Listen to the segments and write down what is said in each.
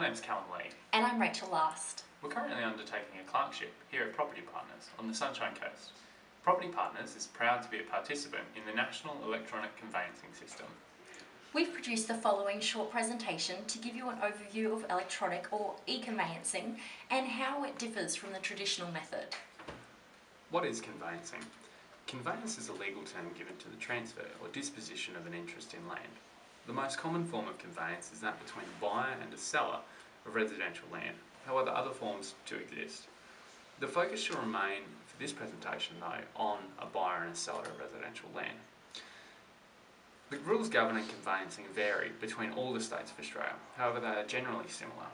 name's Callum Lee. And I'm Rachel Last. We're currently undertaking a clerkship here at Property Partners on the Sunshine Coast. Property Partners is proud to be a participant in the National Electronic Conveyancing System. We've produced the following short presentation to give you an overview of electronic or e-conveyancing and how it differs from the traditional method. What is conveyancing? Conveyance is a legal term given to the transfer or disposition of an interest in land. The most common form of conveyance is that between a buyer and a seller of residential land. However, other forms do exist. The focus should remain for this presentation though on a buyer and a seller of residential land. The rules governing conveyancing vary between all the states of Australia, however they are generally similar.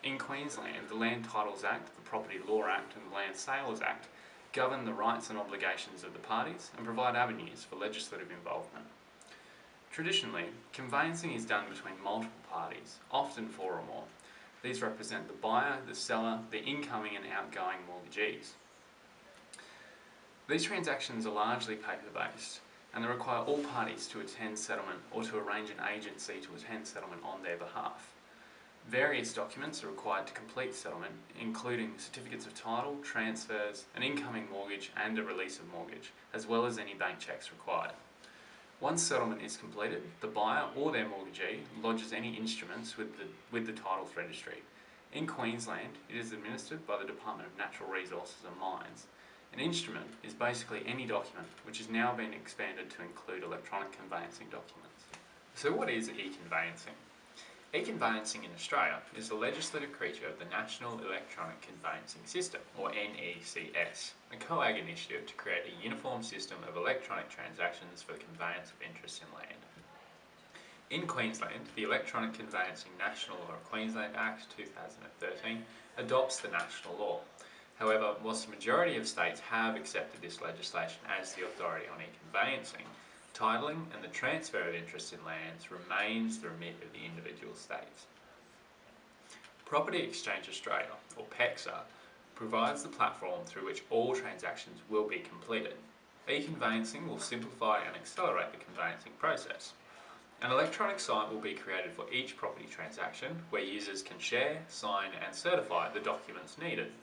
In Queensland, the Land Titles Act, the Property Law Act and the Land Sales Act govern the rights and obligations of the parties and provide avenues for legislative involvement. Traditionally, conveyancing is done between multiple parties, often four or more. These represent the buyer, the seller, the incoming and outgoing mortgagees. These transactions are largely paper-based and they require all parties to attend settlement or to arrange an agency to attend settlement on their behalf. Various documents are required to complete settlement, including certificates of title, transfers, an incoming mortgage and a release of mortgage, as well as any bank checks required. Once settlement is completed, the buyer or their mortgagee lodges any instruments with the Titles Registry. In Queensland, it is administered by the Department of Natural Resources and Mines. An instrument is basically any document which has now been expanded to include electronic conveyancing documents. So what is e-conveyancing? E-conveyancing in Australia is the legislative creature of the National Electronic Conveyancing System, or NECS, a COAG initiative to create a uniform system of electronic transactions for the conveyance of interest in land. In Queensland, the Electronic Conveyancing National or Queensland Act 2013 adopts the national law. However, whilst the majority of states have accepted this legislation as the authority on e-conveyancing, titling and the transfer of interest in lands remains the remit of the individual states. Property Exchange Australia, or PEXA, provides the platform through which all transactions will be completed. E-conveyancing will simplify and accelerate the conveyancing process. An electronic site will be created for each property transaction where users can share, sign and certify the documents needed.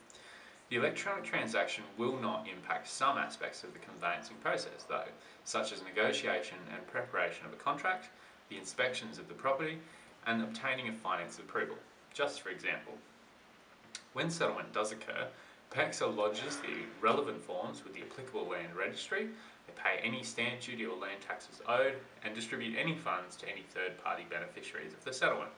The electronic transaction will not impact some aspects of the conveyancing process though, such as negotiation and preparation of a contract, the inspections of the property, and obtaining of finance approval. Just for example, when settlement does occur, PEXA lodges the relevant forms with the applicable land registry, they pay any stamp duty or land taxes owed, and distribute any funds to any third-party beneficiaries of the settlement.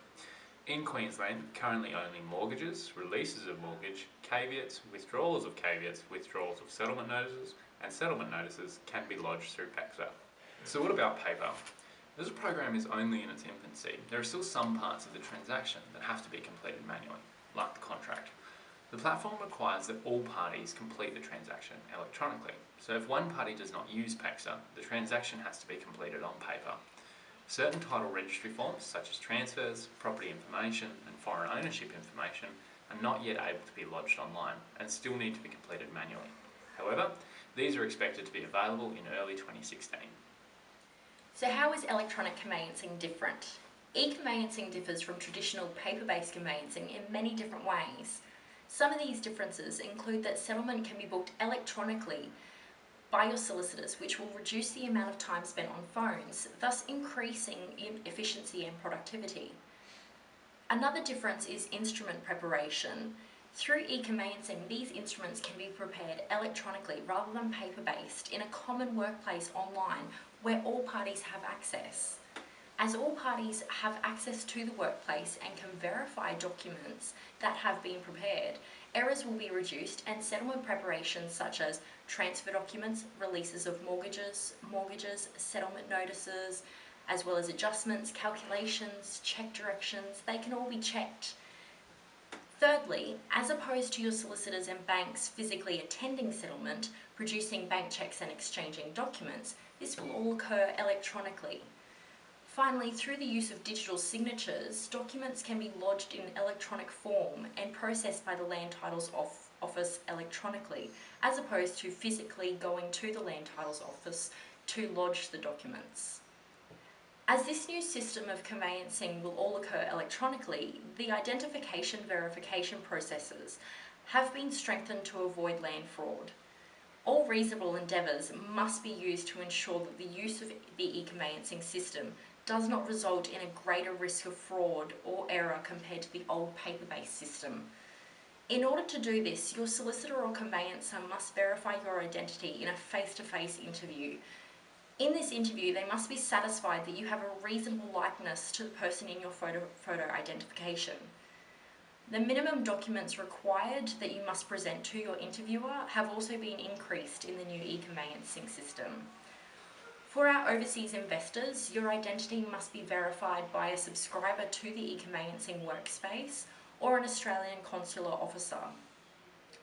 In Queensland, currently only mortgages, releases of mortgage, caveats, withdrawals of caveats, withdrawals of settlement notices, and settlement notices can be lodged through PEXA. So what about paper? As the program is only in its infancy, there are still some parts of the transaction that have to be completed manually, like the contract. The platform requires that all parties complete the transaction electronically, so if one party does not use PEXA, the transaction has to be completed on paper. Certain title registry forms, such as transfers, property information and foreign ownership information, are not yet able to be lodged online and still need to be completed manually. However, these are expected to be available in early 2016. So how is electronic conveyancing different? E-conveyancing differs from traditional paper-based conveyancing in many different ways. Some of these differences include that settlement can be booked electronically by your solicitors, which will reduce the amount of time spent on phones, thus increasing in efficiency and productivity. Another difference is instrument preparation. Through e-conveyancing, these instruments can be prepared electronically rather than paper-based in a common workplace online where all parties have access. As all parties have access to the workplace and can verify documents that have been prepared, errors will be reduced and settlement preparations such as transfer documents, releases of mortgages, settlement notices, as well as adjustments, calculations, check directions, they can all be checked. Thirdly, as opposed to your solicitors and banks physically attending settlement, producing bank checks and exchanging documents, this will all occur electronically. Finally, through the use of digital signatures, documents can be lodged in electronic form and processed by the Land Titles Office electronically, as opposed to physically going to the Land Titles Office to lodge the documents. As this new system of conveyancing will all occur electronically, the identification verification processes have been strengthened to avoid land fraud. All reasonable endeavours must be used to ensure that the use of the e-conveyancing system does not result in a greater risk of fraud or error compared to the old paper-based system. In order to do this, your solicitor or conveyancer must verify your identity in a face-to-face interview. In this interview, they must be satisfied that you have a reasonable likeness to the person in your photo identification. The minimum documents required that you must present to your interviewer have also been increased in the new e-conveyancing system. For our overseas investors, your identity must be verified by a subscriber to the e-conveyancing workspace or an Australian consular officer.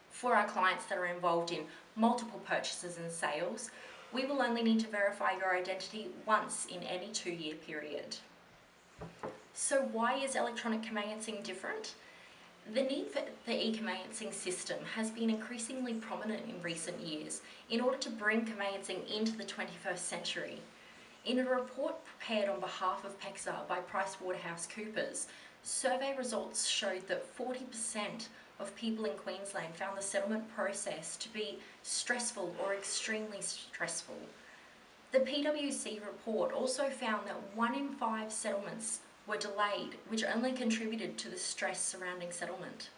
For our clients that are involved in multiple purchases and sales, we will only need to verify your identity once in any 2-year period. So why is electronic conveyancing different? The need for the e-conveyancing system has been increasingly prominent in recent years in order to bring conveyancing into the 21st century. In a report prepared on behalf of PEXA by PricewaterhouseCoopers, survey results showed that 40% of people in Queensland found the settlement process to be stressful or extremely stressful. The PwC report also found that 1 in 5 settlements were delayed, which only contributed to the stress surrounding settlement.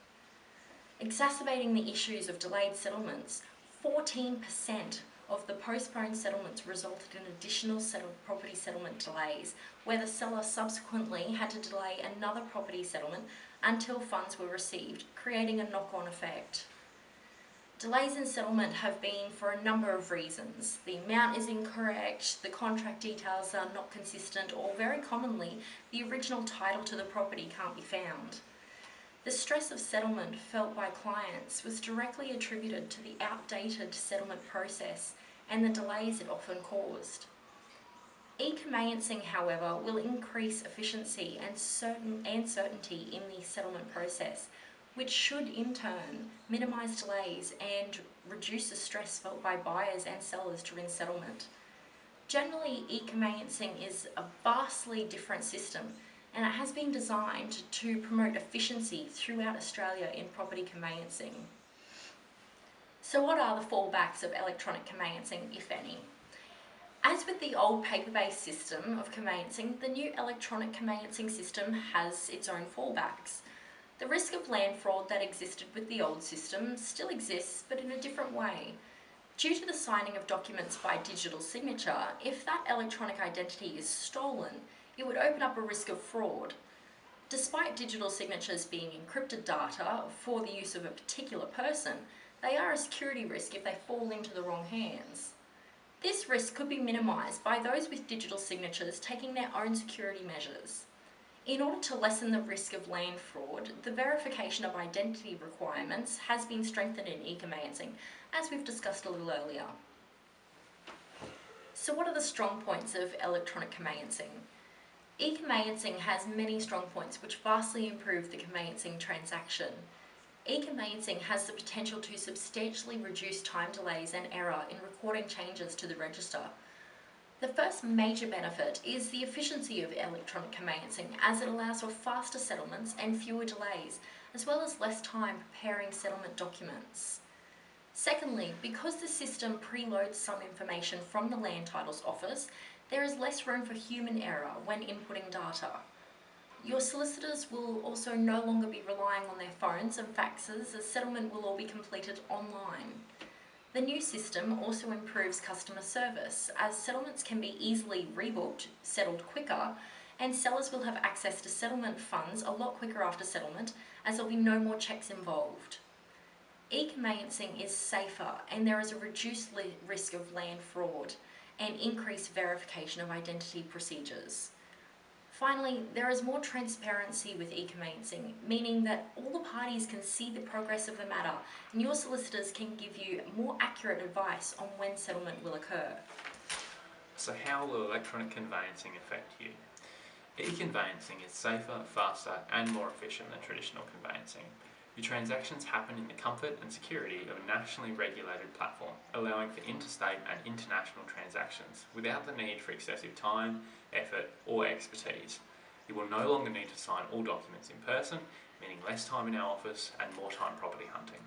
Exacerbating the issues of delayed settlements, 14% of the postponed settlements resulted in additional property settlement delays, where the seller subsequently had to delay another property settlement until funds were received, creating a knock-on effect. Delays in settlement have been for a number of reasons. The amount is incorrect, the contract details are not consistent, or very commonly, the original title to the property can't be found. The stress of settlement felt by clients was directly attributed to the outdated settlement process and the delays it often caused. E-conveyancing, however, will increase efficiency and certainty in the settlement process, which should in turn minimise delays and reduce the stress felt by buyers and sellers during settlement. Generally, e-conveyancing is a vastly different system, and it has been designed to promote efficiency throughout Australia in property conveyancing. So what are the fallbacks of electronic conveyancing, if any? As with the old paper-based system of conveyancing, the new electronic conveyancing system has its own fallbacks. The risk of land fraud that existed with the old system still exists, but in a different way. Due to the signing of documents by digital signature, if that electronic identity is stolen, it would open up a risk of fraud. Despite digital signatures being encrypted data for the use of a particular person, they are a security risk if they fall into the wrong hands. This risk could be minimised by those with digital signatures taking their own security measures. In order to lessen the risk of land fraud, the verification of identity requirements has been strengthened in e-conveyancing, as we've discussed a little earlier. So what are the strong points of electronic conveyancing? E-conveyancing has many strong points which vastly improve the conveyancing transaction. E-conveyancing has the potential to substantially reduce time delays and error in recording changes to the register. The first major benefit is the efficiency of electronic conveyancing, as it allows for faster settlements and fewer delays, as well as less time preparing settlement documents. Secondly, because the system preloads some information from the Land Titles Office, there is less room for human error when inputting data. Your solicitors will also no longer be relying on their phones and faxes, as settlement will all be completed online. The new system also improves customer service, as settlements can be easily rebooked, settled quicker, and sellers will have access to settlement funds a lot quicker after settlement, as there will be no more checks involved. E-conveyancing is safer, and there is a reduced risk of land fraud and increased verification of identity procedures. Finally, there is more transparency with e-conveyancing, meaning that all the parties can see the progress of the matter, and your solicitors can give you more accurate advice on when settlement will occur. So how will electronic conveyancing affect you? E-conveyancing is safer, faster and more efficient than traditional conveyancing. Your transactions happen in the comfort and security of a nationally regulated platform, allowing for interstate and international transactions without the need for excessive time, effort, or expertise. You will no longer need to sign all documents in person, meaning less time in our office and more time property hunting.